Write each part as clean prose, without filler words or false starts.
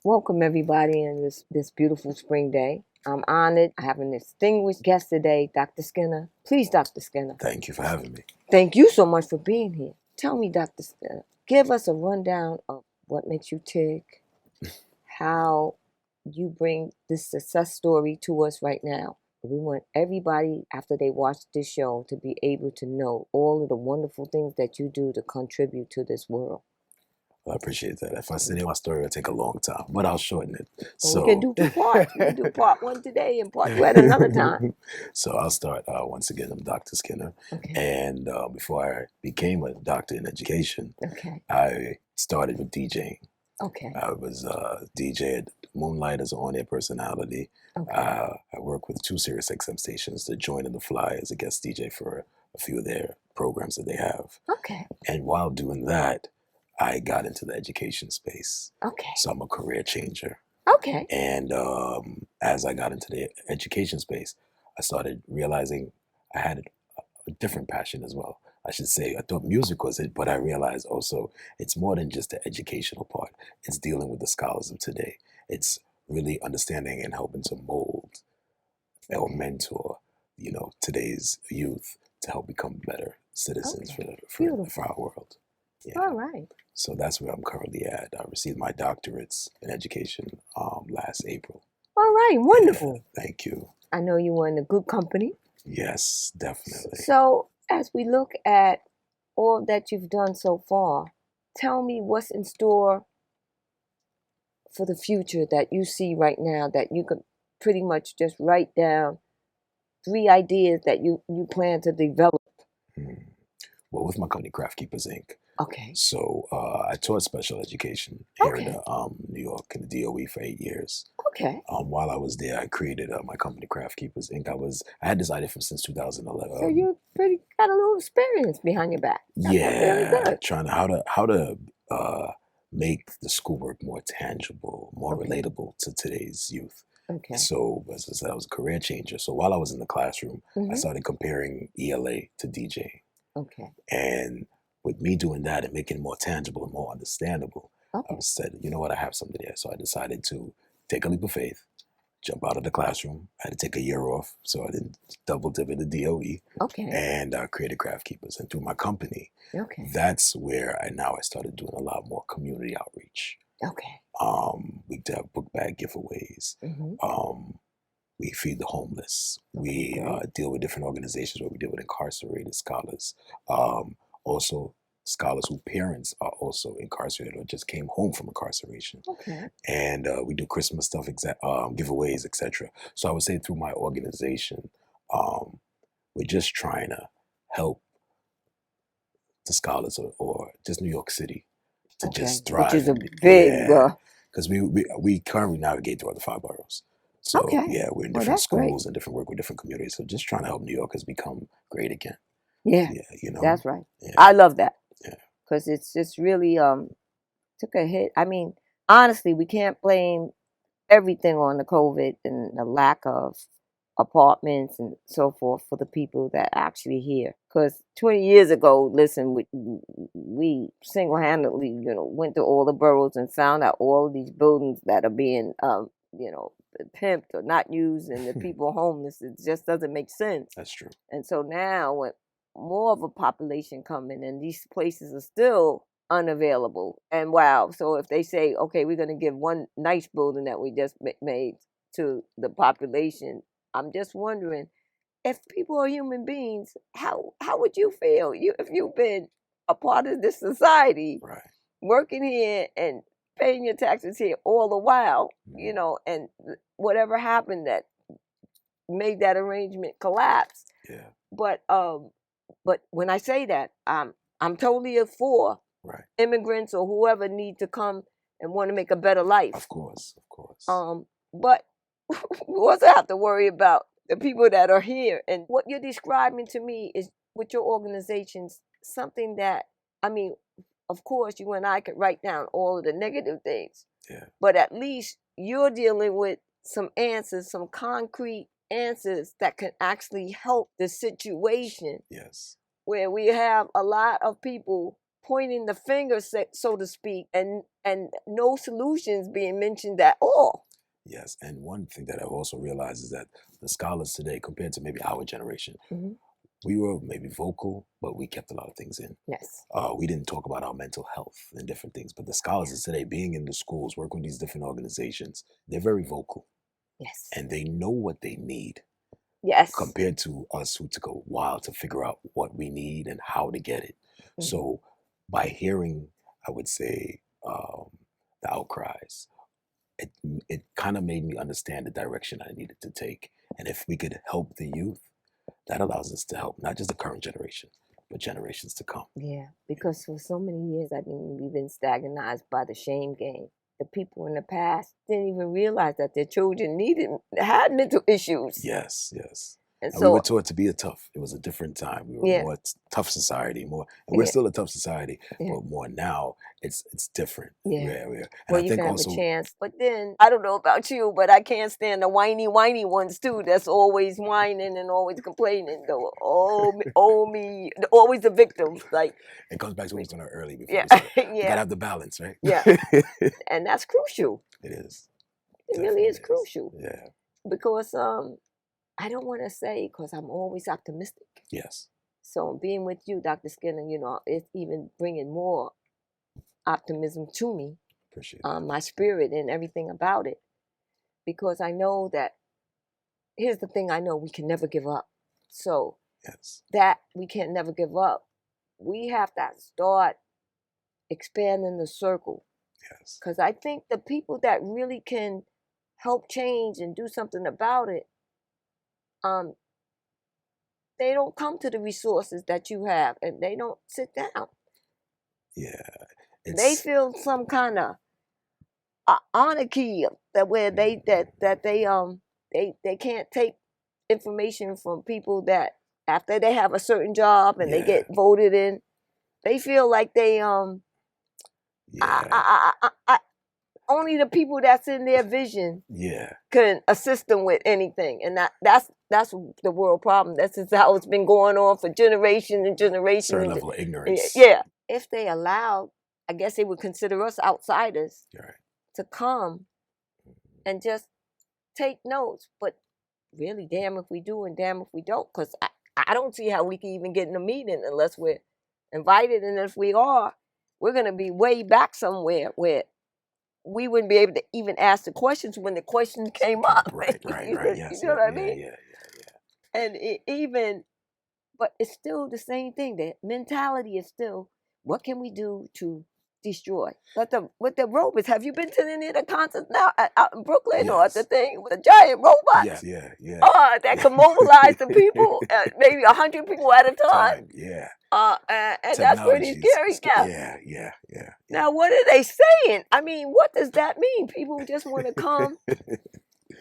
Welcome everybody in this beautiful spring day. I'm honored. I have an distinguished guest today, Dr. Skinner. Please, Dr. Skinner. Thank you for having me. Thank you so much for being here. Tell me, Dr. Skinner, give us a rundown of what makes you tick, how you bring this success story to us right now. We want everybody, after they watch this show, to be able to know all of the wonderful things that you do to contribute to this world. Well, I appreciate that. If I send you my story, it'll take a long time, but I'll shorten it. So we can do 2 parts. We can do part 1 today and part 2 at another time. So I'll start once again. I'm Dr. Skinner, Okay. and before I became a doctor in education, Okay. I started with DJing. Okay. I was a DJ at Moonlight as an on-air personality. Okay. I worked with 2 Sirius XM stations, The Join and The Fly, as a guest DJ for a few of their programs that they have. Okay. And while doing that, I got into the education space. Okay. So I'm a career changer. Okay. And as I got into the education space, I started realizing I had a different passion as well. I should say, I thought music was it, but I realized also it's more than just the educational part. It's dealing with the scholars of today. It's really understanding and helping to mold or mentor, today's youth to help become better citizens for our world. Yeah. All right. So that's where I'm currently at. I received my doctorates in education last April. All right. Wonderful. Yeah, thank you. I know you were in a good company. Yes, definitely. So as we look at all that you've done so far, tell me what's in store for the future that you see right now that you could pretty much just write down 3 ideas that you plan to develop. Well, with my company, Craft Keepers Inc. Okay. So I taught special education here Okay. in New York in the DOE for 8 years. Okay. While I was there, I created my company, Craft Keepers Inc. I had this idea since 2011. So you pretty got a little experience behind your back. That's really good. Trying to how to make the schoolwork more tangible, more relatable to today's youth. Okay. So as I said, I was a career changer. So while I was in the classroom, I Mhm. started comparing ELA to DJing. Okay. And with me doing that and making it more tangible and more understandable, Okay. I said, you know what, I have something there. So I decided to take a leap of faith, jump out of the classroom. I had to take a year off, so I didn't double dip in the DOE. Okay. And I created Craft Keepers. And through my company, Okay. that's where I started doing a lot more community outreach. Okay. We have book bag giveaways. Mm-hmm. We feed the homeless. We deal with different organizations where we deal with incarcerated scholars. Also, scholars whose parents are also incarcerated or just came home from incarceration. Okay. And we do Christmas stuff, giveaways, etc. So I would say through my organization, we're just trying to help the scholars or just New York City to just thrive. Which is a big... Because we currently navigate through the 5 boroughs. So we're in different schools and different work with different communities. So just trying to help New Yorkers become great again. Yeah, Yeah, that's right. Yeah. I love that. Yeah. Because it's just really took a hit. I mean, honestly, we can't blame everything on the COVID and the lack of apartments and so forth for the people that actually here. Because 20 years ago, listen, we single-handedly, went to all the boroughs and found out all of these buildings that are being, pimped or not used, and the people homeless. It just doesn't make sense. That's true. And so now, with more of a population coming, and these places are still unavailable. And wow, so if they say, okay, we're going to give one nice building that we just made to the population, I'm just wondering, if people are human beings, how would you feel if you've been a part of this society, right, working here and paying your taxes here all the while, and whatever happened that made that arrangement collapse. Yeah. But when I say that, I'm totally for immigrants or whoever need to come and want to make a better life. Of course. But we also have to worry about the people that are here. And what you're describing to me is, with your organizations, something that, I mean, of course, you and I could write down all of the negative things. Yeah. But at least you're dealing with some answers, some concrete answers that can actually help the situation. Yes. Where we have a lot of people pointing the finger, so to speak, and no solutions being mentioned at all. Yes, and one thing that I've also realized is that the scholars today, compared to maybe our generation, we were maybe vocal, but we kept a lot of things in. Yes. We didn't talk about our mental health and different things. But the scholars of today, being in the schools, working with these different organizations, they're very vocal. Yes. And they know what they need. Yes. Compared to us who took a while to figure out what we need and how to get it. So by hearing, I would say, the outcries, it kind of made me understand the direction I needed to take. And if we could help the youth, that allows us to help not just the current generation, but generations to come. Yeah, because for so many years, I mean, we've been stagnized by the shame game. The people in the past didn't even realize that their children had mental issues. Yes, yes. And And we were so, taught to be tough. It was a different time. We were yeah, more tough society, more, and we're yeah, still a tough society, yeah, but more now. It's different. yeah. And Well, I you think can have a also, chance, but then I don't know about you, but I can't stand the whiny ones too. That's always whining and always complaining. Though, oh me, always the victims. Like it comes back to what we was talking about earlier before yeah, we started. We yeah, gotta have the balance, right? yeah, and that's crucial. It is. It really is Definitely is. crucial Yeah. because I don't want to say because I'm always optimistic. Yes. So being with you, Dr. Skinner, it's even bringing more optimism to me, Appreciate that. my spirit and everything about it, because I know that here's the thing: I know we can never give up. So Yes. that we can never give up. We have to start expanding the circle, Yes. because I think the people that really can help change and do something about it, um, they don't come to the resources that you have, and they don't sit down. Yeah. They feel some kind of anarchy that where they can't take information from people that after they have a certain job and they get voted in, they feel like they only the people that's in their vision can assist them with anything, and that's the world problem. That's just how it's been going on for generation and generation. Certain level of ignorance. Yeah, if they allowed, I guess they would consider us outsiders to come and just take notes. But really, damn if we do and damn if we don't, because I don't see how we can even get in a meeting unless we're invited, and if we are, we're gonna be way back somewhere where we wouldn't be able to even ask the questions when the questions came up. Right. Yes. You know what I mean? Yeah. And but it's still the same thing. The mentality is still, what can we do to destroy? But with the robots, have you been to any of the concerts now out in Brooklyn or at the thing with the giant robots? Yeah. That can mobilize the people, maybe 100 people at a time. Yeah. And that's pretty scary. Yeah. Now, what are they saying? I mean, what does that mean? People just want to come.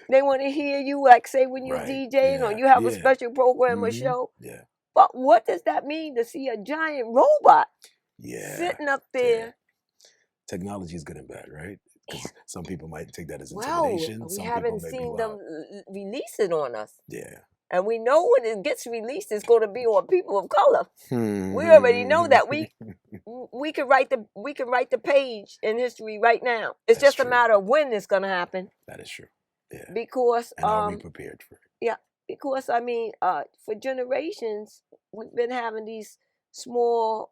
They want to hear you, like say when you're DJing or you have a special program or show. Yeah. But what does that mean to see a giant robot sitting up there? Technology is good and bad, right? Because some people might take that as intimidation. Well, we some haven't people seen them release it on us. Yeah. And we know when it gets released, it's going to be on people of color. We already know that. We can write the page in history right now. It's just a matter of when it's going to happen. That is true. Yeah. Because and are we prepared for it? Yeah, because I mean, for generations we've been having these small,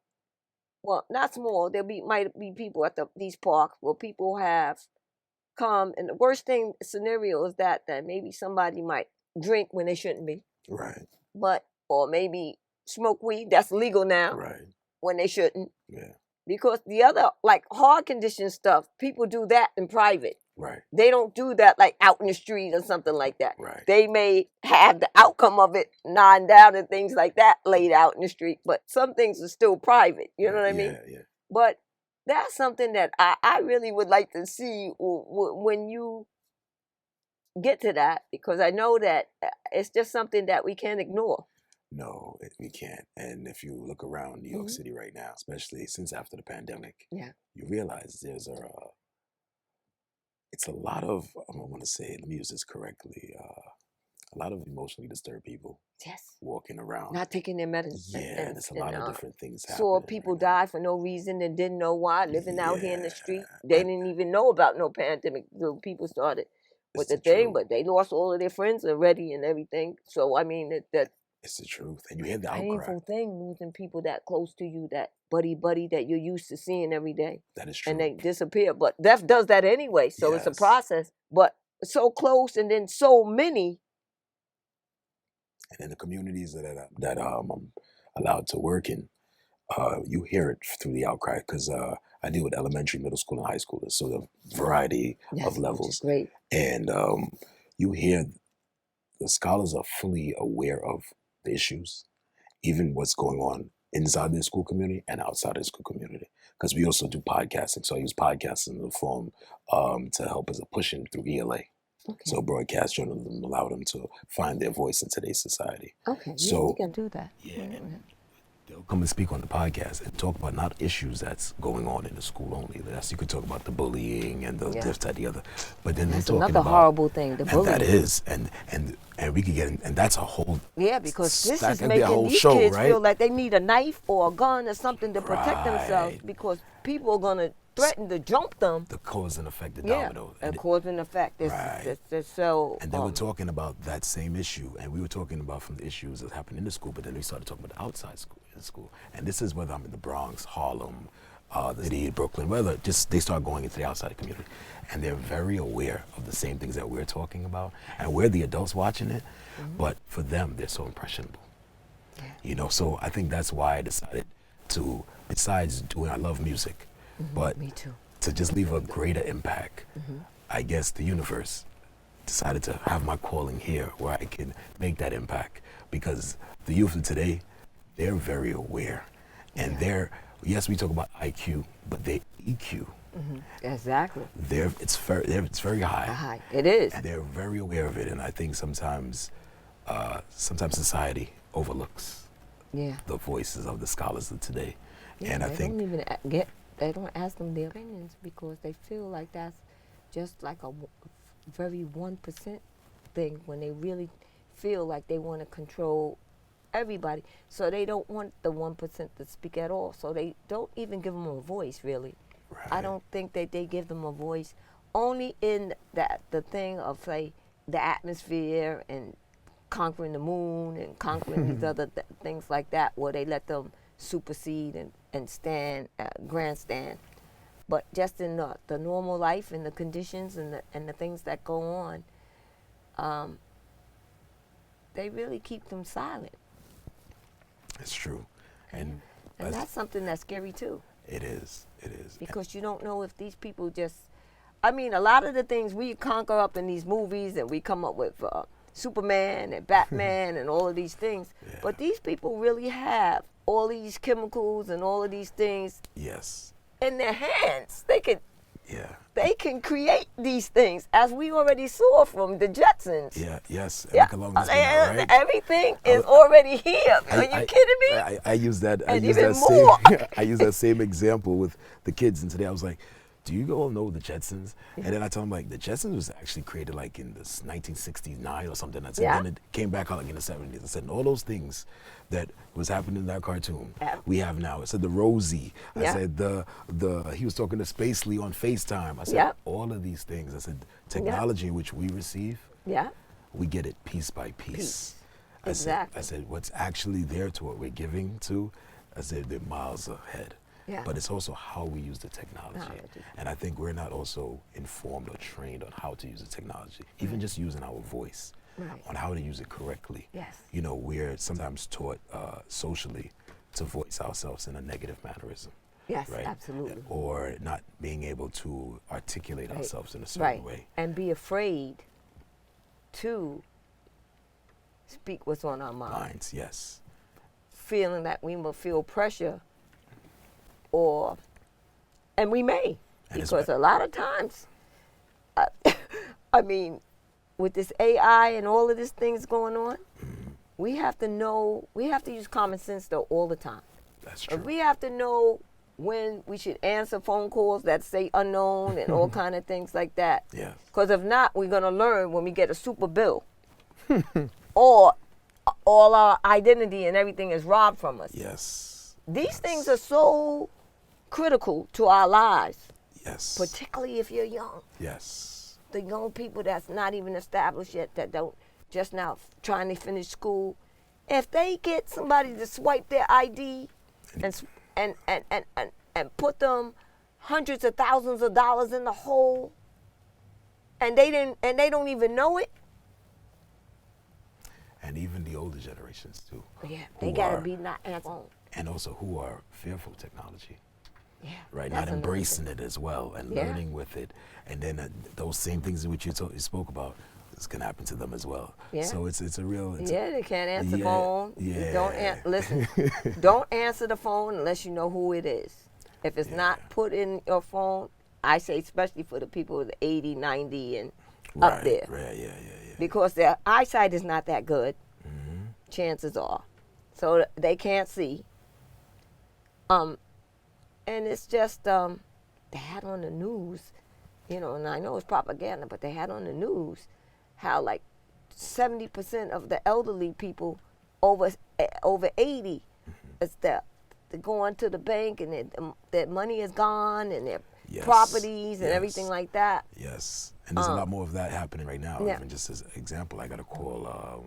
well, not small. Might be people at these parks where people have come, and the worst thing scenario is that maybe somebody might drink when they shouldn't be. Right. Or maybe smoke weed that's legal now. Right. When they shouldn't. Yeah. Because the other, like heart condition stuff, people do that in private. Right. They don't do that like out in the street or something like that. Right. They may have the outcome of it nodding down and things like that laid out in the street, but some things are still private. You know what I mean? Yeah. But that's something that I really would like to see when you get to that, because I know that it's just something that we can't ignore. No, we can't. And if you look around New York City right now, especially since after the pandemic, you realize it's a lot of, I want to say, let me use this correctly, a lot of emotionally disturbed people Yes. walking around. Not taking their medicine. Yeah, and it's a lot of different things Saw happening people right now. die for no reason and didn't know why, living out here in the street. Yeah, They and didn't even know about no pandemic. The people started with it's the the thing, truth. but they lost all of their friends already and everything. So I mean, that It's the truth, and you hear the outcry. painful thing, losing people that close to you, that buddy that you're used to seeing every day, That is and true. they disappear. But death does that anyway, so it's a Yes, process. But so close and then so many. and in the communities that I'm allowed to work in, you hear it through the outcry because I deal with elementary, middle school, and high schoolers, so the variety of Yes, which is levels, great. and you hear the scholars are fully aware of the issues, even what's going on inside the school community and outside the school community. Because we also do podcasting, so I use podcasting in the form to help as a pushing through E.L.A. Okay. So broadcast journalism allow them to find their voice in today's society. Okay. Yeah, we So can do that. yeah, and they'll come and speak on the podcast and talk about not issues that's going on in the school only. That's, you could talk about the bullying and the this, that, the other, but then That's they're talking another about horrible thing, the and bullying. that is and we could get in, and that's a whole Because this stack, is that'd be a making whole these show, kids right? feel like they need a knife or a gun or something to protect themselves Right. because people are gonna threaten to jump them. The cause and effect, the Yeah, domino. and cause and effect. Right. So. And they were talking about that same issue, and we were talking about from the issues that happen in the school, but then we started talking about the outside school, in the school. And this is whether I'm in the Bronx, Harlem, the city, Brooklyn, whether just they start going into the outside community, and they're very aware of the same things that we're talking about, and we're the adults watching it, but for them, they're so impressionable. Yeah. You know, so I think that's why I decided to, besides doing, I love music, but Me too. to just leave a greater impact, I guess the universe decided to have my calling here where I can make that impact, because the youth of today, they're very aware, and yes, we talk about IQ, but their EQ, Exactly. it's very high. High. It is. And they're very aware of it, and I think sometimes society overlooks Yeah. the voices of the scholars of today. Yeah, And I they think don't even they don't ask them their opinions because they feel like that's just like a very 1% thing when they really feel like they want to control everybody. So they don't want the 1% to speak at all. So they don't even give them a voice, really. I Right. don't think that they give them a voice only in the thing of, say, the atmosphere and conquering the moon and conquering these other things like that, where they let them supersede and stand, grandstand. But just in the normal life and the conditions and the things that go on, they really keep them silent. It's true. And And that's something that's scary too, it is. It is. because you don't know if these people just, I mean, a lot of the things we conquer up in these movies and we come up with Superman and Batman and all of these things, Yeah. but these people really have all these chemicals and all of these things Yes. in their hands. Yeah. They can create these things, as we already saw from the Jetsons. Yeah. Yes. Yeah, Eric Alone has been there, right? everything is already here. Are you kidding me? I use that. I And use even that more. same. I use that same example with the kids. And today I was like, "Do you all know the Jetsons?" And then I told them like, the Jetsons was actually created like in this 1969 or something. I said, Yeah. then it came back out like in the 70s. I said, and all those things that was happening in that cartoon, Yeah. we have now. I said the Rosie. I Yeah. said the he was talking to Space Lee on FaceTime. I said Yeah. all of these things. I said technology which we receive, Yeah. we get it piece by piece. Piece. I Exactly. said, what's actually there to what we're giving to, I said, they're miles ahead. Yeah. But it's also how we use the technology. Technology. And I think we're not also informed or trained on how to use the technology, even just using our voice, Right. on how to use it correctly. Yes. You know, we're sometimes taught socially to voice ourselves in a negative mannerism. Yes, Right? absolutely. Or not being able to articulate Right. ourselves in a certain Right. way. And be afraid to speak what's on our mind. Minds, yes. Feeling that we will feel pressure, and we may, And it's because right. a lot of times, I mean, with this AI and all of these things going on, we have to use common sense though all the time. That's true. We have to know when we should answer phone calls that say unknown and all kind of things like that. Yeah. Because if not, we're going to learn when we get a super bill. or all our identity and everything is robbed from us. Yes. These things are so critical to our lives, Yes. particularly if you're young. Yes. The young people that's not even established yet, that don't just now trying to finish school. If they get somebody to swipe their ID and put them hundreds of thousands of dollars in the hole, and they don't even know it. And even the older generations too. Yeah, they gotta be not phone. And also who are fearful of technology. Yeah, right, not embracing it as well and learning with it, and then those same things which you spoke about is gonna happen to them as well. Yeah. So it's a real. They can't answer the phone. Yeah. Don't listen. Don't answer the phone unless you know who it is. If it's not put in your phone, I say especially for the people with 80, 90 and up there. Right. Yeah. Because their eyesight is not that good. Mm-hmm. Chances are, so they can't see. And it's just they had on the news, and I know it's propaganda, but they had on the news how like 70% of the elderly people over 80 is they're going to the bank and their money is gone and their properties and everything like that. Yes, and there's a lot more of that happening right now. Yeah. Even just as an example, I got a call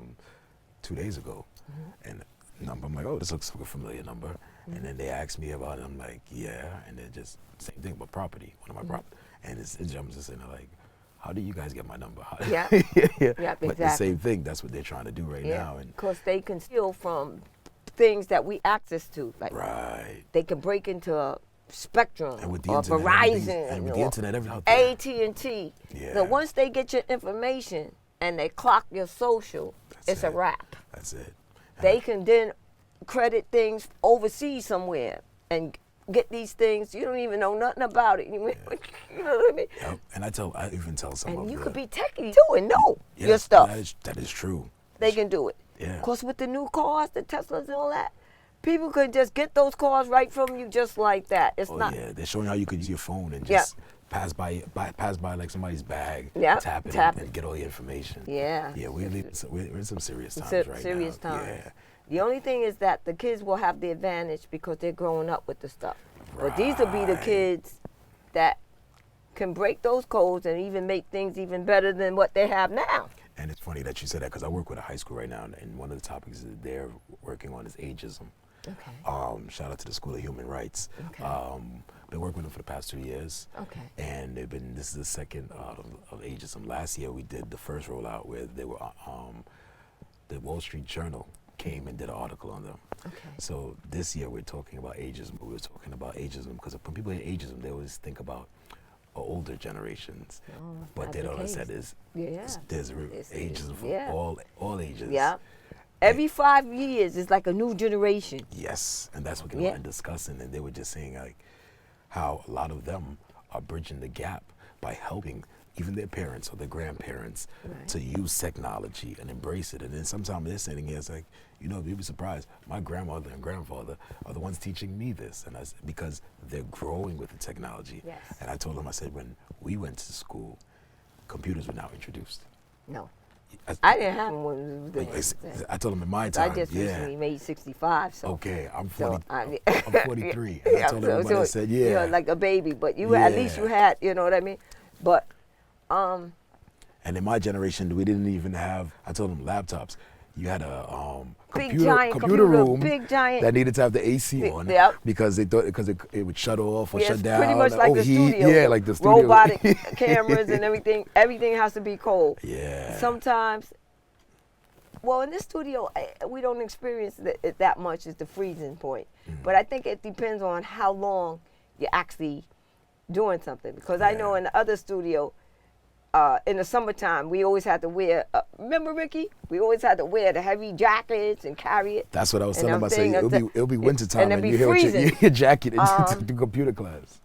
2 days ago, and number, I'm like, oh, this looks like a familiar number. And then they asked me about it. I'm like, yeah. And then just same thing about property, one of my property. And it jumps us in like, how do you guys get my number? Yeah. But exactly. the same thing, that's what they're trying to do right now. And because they can steal from things that we access to. Like they can break into a Spectrum and with the or internet, Verizon and with the internet, everything. AT&T. Yeah. So once they get your information and they clock your social, it's a wrap. That's it. They can then credit things overseas somewhere and get these things. You don't even know nothing about it. You know what I mean? Yep. And I even tell some and of you the, could be techie too and know your stuff. That is true. They can do it. Yeah. Of course, with the new cars, the Teslas and all that, people could just get those cars right from you just like that. It's not. Yeah, they're showing how you could use your phone and just pass by like somebody's bag, tap it and get all the information. Yeah. Yeah, we're in some serious times right now. Serious times. Yeah. The only thing is that the kids will have the advantage because they're growing up with the stuff. But these will be the kids that can break those codes and even make things even better than what they have now. And it's funny that you said that because I work with a high school right now, and one of the topics that they're working on is ageism. Okay. Shout out to the School of Human Rights. Okay. Been working with them for the past 2 years. Okay. And this is the second of ageism. Last year we did the first rollout where they were the Wall Street Journal came and did an article on them. Okay. So this year we're talking about ageism, but we're talking about ageism because when people hear ageism, they always think about older generations, but they don't understand there's ageism for all ages. Yeah. Every 5 years is like a new generation. Yes, and that's what they were discussing, and they were just saying like how a lot of them are bridging the gap by helping even their parents or their grandparents to use technology and embrace it. And then sometimes they're sitting here, it's like, you'd be surprised. My grandmother and grandfather are the ones teaching me this, and because they're growing with the technology. Yes. And I told them, I said, when we went to school, computers were now introduced. No. I didn't have one. I told them in my time. I just recently made 65. So okay, I'm 40. So I'm 43. And I told everybody, I said, you're like a baby, but at least you had, you know what I mean? But and in my generation, we didn't even have. I told them laptops. You had a computer room that needed to have the AC on because they thought it would shut off or shut down. Pretty much like the studio. Yeah, like the studio. Robotic cameras and everything. Everything has to be cold. Yeah. Sometimes, well, in this studio, we don't experience it that much as the freezing point. But I think it depends on how long you're actually doing something. Because I know in the other studio, in the summertime, we always had to wear, remember, Ricky? We always had to wear the heavy jackets and carry it. That's what I was telling them. I said, it'll be wintertime and you hear your jacket into the computer class.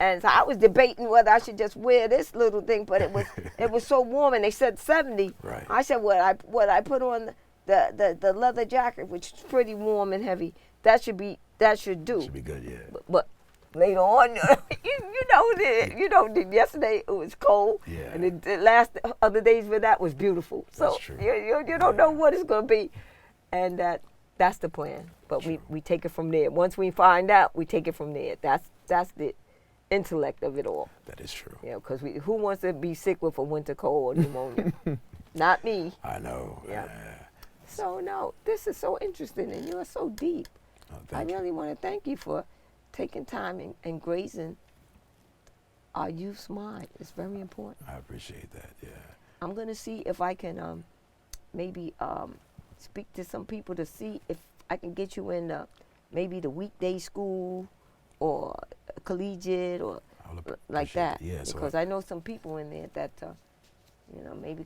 And so I was debating whether I should just wear this little thing, but it was so warm, and they said 70. Right. I said, what I put on the leather jacket, which is pretty warm and heavy, that should do. Should be good, yeah. But later on, yesterday it was cold, Yeah. and the last other days for that was beautiful. So That's true. you don't know what it's going to be, and that's the plan. But we take it from there. Once we find out, we take it from there. That's the intellect of it all. That is true. Because who wants to be sick with a winter cold or pneumonia? Not me. I know. Yeah. So no, this is so interesting, and you're so deep. Oh, I really want to thank you for taking time and grazing our youth's mind. It's very important. I appreciate that. Yeah. I'm gonna see if I can maybe speak to some people to see if I can get you in maybe the weekday school or collegiate or like that. Yeah, because I know some people in there that maybe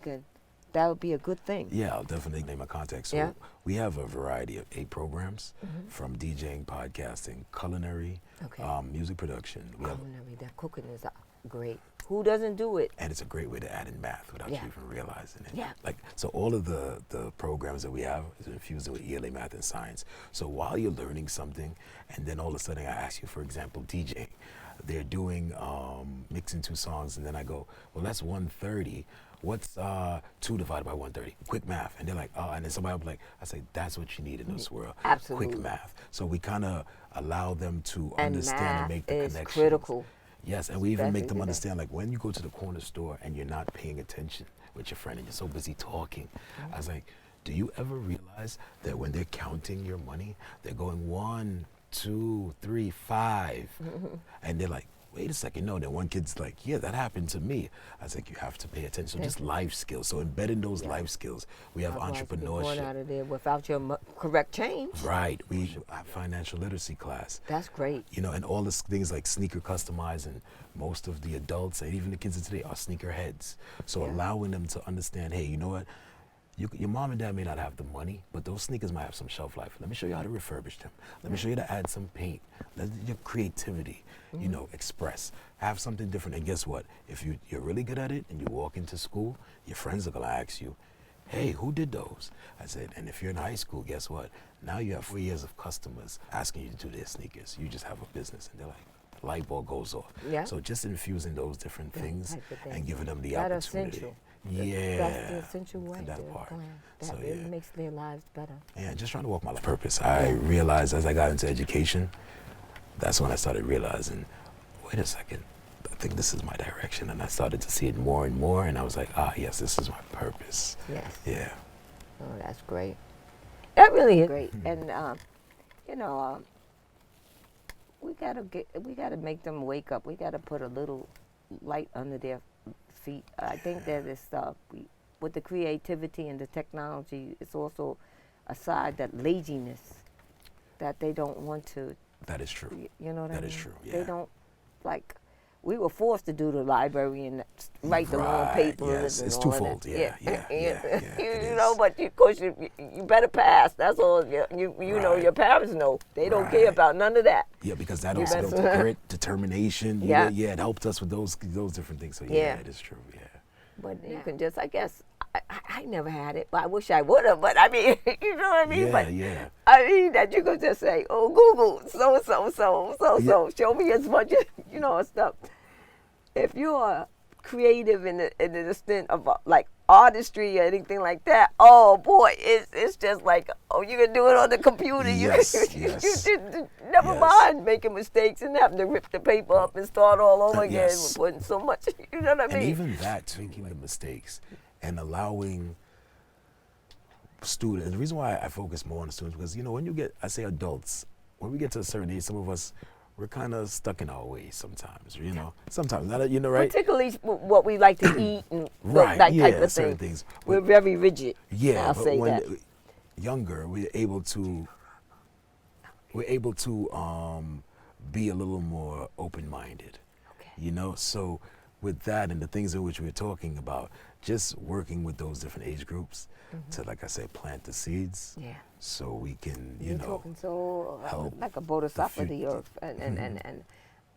that would be a good thing. Yeah, I'll definitely name a contact. So we have a variety of 8 programs, from DJing, podcasting, culinary, music production. Culinary, that cooking is great. Who doesn't do it? And it's a great way to add in math without you even realizing it. Yeah. So all of the programs that we have is infused with E.L.A. math and science. So while you're learning something, and then all of a sudden I ask you, for example, DJing, they're doing mixing 2 songs, and then I go, well, that's 130. What's 2 divided by 130? Quick math. And they're like, oh, and then somebody will be like, I say, that's what you need in this world. Absolutely. Quick math. So we kind of allow them to and understand and make the is connections. Critical. Yes, and we even make them understand, like, when you go to the corner store and you're not paying attention with your friend and you're so busy talking, I was like, do you ever realize that when they're counting your money, they're going 1, 2, 3, 5, and they're like, wait a second, no. Then one kid's like, yeah, that happened to me. I was like, you have to pay attention. So just life skills. So embedding those life skills, we have entrepreneurship. Going out of there without your correct change. Right. We have financial literacy class. That's great. And all the things like sneaker customizing. Most of the adults and even the kids of today are sneaker heads. So allowing them to understand, hey, you know what? Your mom and dad may not have the money, but those sneakers might have some shelf life. Let me show you how to refurbish them. Let me show you how to add some paint. Let your creativity, express. Have something different. And guess what? If you're really good at it and you walk into school, your friends are going to ask you, hey, who did those? I said, and if you're in high school, guess what? Now you have 4 years of customers asking you to do their sneakers. You just have a business, and they're like, the light bulb goes off. Yeah. So just infusing those different things and giving them the that opportunity. Essential. Yeah. That's the essential way. That part. That really makes their lives better. Yeah, just trying to walk my life purpose. I realized as I got into education, that's when I started realizing, wait a second, I think this is my direction. And I started to see it more and more, and I was like, yes, this is my purpose. Yes. Yeah. Oh, that's great. That really is great. And we gotta make them wake up. We gotta put a little light under their feet. I think that is with the creativity and the technology, it's also a side that laziness, that they don't want to. That is true. You know what I mean? That is true. Yeah. They don't we were forced to do the library and write the long papers. Yes, and it's all twofold. That. Yeah. But of course you better pass. That's all. You know, your parents know. They don't care about none of that. Yeah, because that also built grit, determination. Yeah, it helped us with those different things. So it is true. Yeah. But you can just, I guess, I never had it, but I wish I would have. But I mean, you know what I mean? Yeah. I mean that you could just say, oh, Google, so, show me as much, stuff. If you're creative in the extent of like artistry or anything like that, oh boy, it's just like, oh, you can do it on the computer. Yes. Never mind making mistakes and having to rip the paper up and start all over again with putting so much. You know what I mean? And even that, taking the mistakes and allowing students. The reason why I focus more on the students, because when you get, I say adults, when we get to a certain age, some of us, we're kind of stuck in our ways sometimes, sometimes, right? Particularly what we like to eat and right, that type of certain thing. Things. We're very rigid. Yeah, I'll but say when that. Younger, we're able to be a little more open-minded, So with that and the things in which we're talking about, just working with those different age groups to, like I said, plant the seeds. Yeah. So we can, You're talking so help like a bodhisattva of the earth, and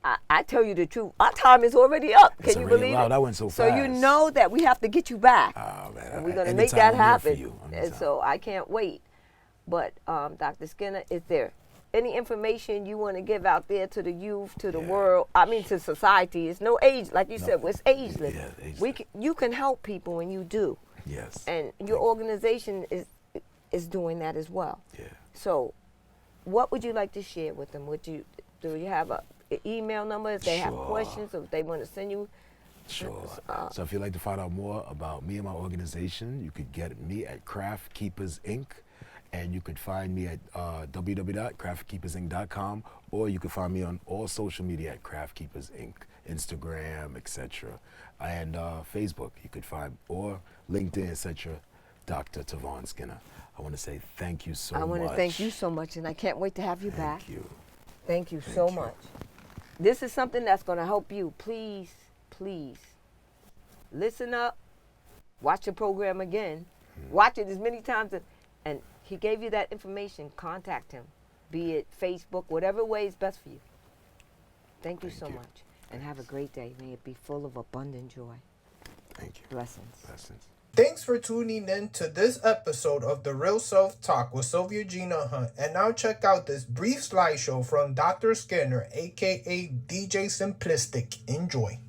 I tell you the truth, our time is already up. Can you believe it? That went so fast. So you know that we have to get you back. Oh, man. And we're going to make that happen. And so I can't wait. But Dr. Skinner, is there any information you want to give out there to the youth, to the world, I mean to society. It's no age, like you said, it's ageless. Yeah, ageless. You can help people when you do. Yes. And your organization is doing that as well. Yeah. So what would you like to share with them? Do you have an email number if they have questions, or if they want to send you? Sure. So if you'd like to find out more about me and my organization, you could get me at Craft Keepers Inc. And you could find me at www.craftkeepersinc.com, or you could find me on all social media at Craft Keepers Inc., Instagram, etc., and Facebook. You could find, or LinkedIn, etc. Dr. Tavon Skinner. I want to say thank you so much. I want to thank you so much, and I can't wait to have you back. Thank you. Thank you so much. This is something that's going to help you. Please, please, listen up. Watch the program again. Watch it as many times and he gave you that information. Contact him, be it Facebook, whatever way is best for you. Thank you so much, and have a great day. May it be full of abundant joy. Thank you. Blessings. Blessings. Thanks for tuning in to this episode of The Real Self Talk with Sylvia Gina Hunt. And now check out this brief slideshow from Dr. Skinner, aka DJ Symplistik. Enjoy.